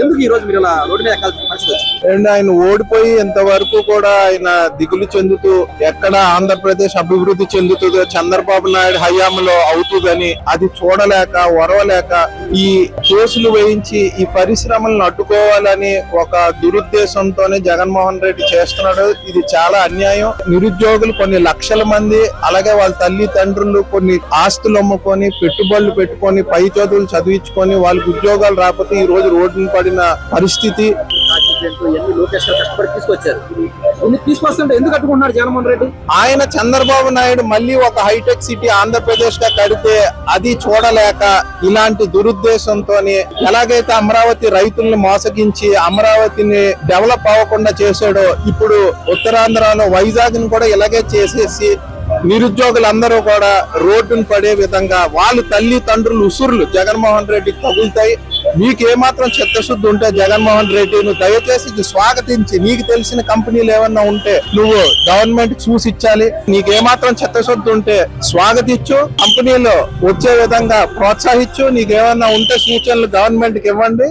ఎందుకు ఈ రోజు మీరు ఇలా రోడ్డు మీద ఎక్కాల్సిన పరిస్థితి వచ్చింది? అండ్ ఆయన ఓడిపోయి ఇంతవరకు కూడా ఆయన దిగులు చెందుతూ ఎక్కడ ఆంధ్రప్రదేశ్ అభివృద్ధి చెందుతుందో చంద్రబాబు నాయుడు హయాంలో అవుతుందని అది చూడలేక ఒరవలేక ఈ కేసులు వేయించి ఈ పరిశ్రమలను అడ్డుకోవాలని ఒక దురుద్దేశంతోనే జగన్మోహన్ రెడ్డి చేస్తున్నాడు. ఇది చాలా అన్యాయం. నిరుద్యోగులు కొన్ని లక్షల మంది, అలాగే వాళ్ళ తల్లిదండ్రులు కొన్ని ఆస్తులు అమ్ముకొని పెట్టుబడులు పెట్టుకొని పై చదువులు చదివించుకొని వాళ్ళకి ఉద్యోగాలు రాకపోతే ఈ రోజు రోడ్డున పడిన పరిస్థితి. ఎన్ని లోకేష్ గారు కష్టపడి తీసుకొచ్చారు, తీసుకొస్తుంటే ఎందుకు అడ్డుకుంటున్నారు జగన్మోహన్ రెడ్డి? ఆయన చంద్రబాబు నాయుడు మళ్ళీ ఒక హైటెక్ సిటీ ఆంధ్రప్రదేశ్ గా కడితే అది చూడలేక ఇలాంటి దురుద్దేశంతోనే ఎలాగైతే అమరావతి రైతుల్ని మోసగించి అమరావతిని డెవలప్ అవ్వకుండా చేశాడో ఇప్పుడు ఉత్తరాంధ్రలో వైజాగ్ ని కూడా ఇలాగే చేసేసి నిరుద్యోగులందరూ కూడా రోడ్డును పడే విధంగా వాళ్ళ తల్లిదండ్రులు ఉసురులు జగన్మోహన్ రెడ్డికి తగులుతాయి. మీకు ఏమాత్రం చిత్తశుద్ధి ఉంటే జగన్మోహన్ రెడ్డి నువ్వు దయచేసి ఇది స్వాగతించి నీకు తెలిసిన కంపెనీలు ఏమన్నా ఉంటే నువ్వు గవర్నమెంట్ చూసి ఇచ్చాలి. నీకేమాత్రం చిత్తశుద్ధి ఉంటే స్వాగతించు, కంపెనీలో వచ్చే విధంగా ప్రోత్సహించు. నీకేమన్నా ఉంటే సూచనలు గవర్నమెంట్ కి ఇవ్వండి.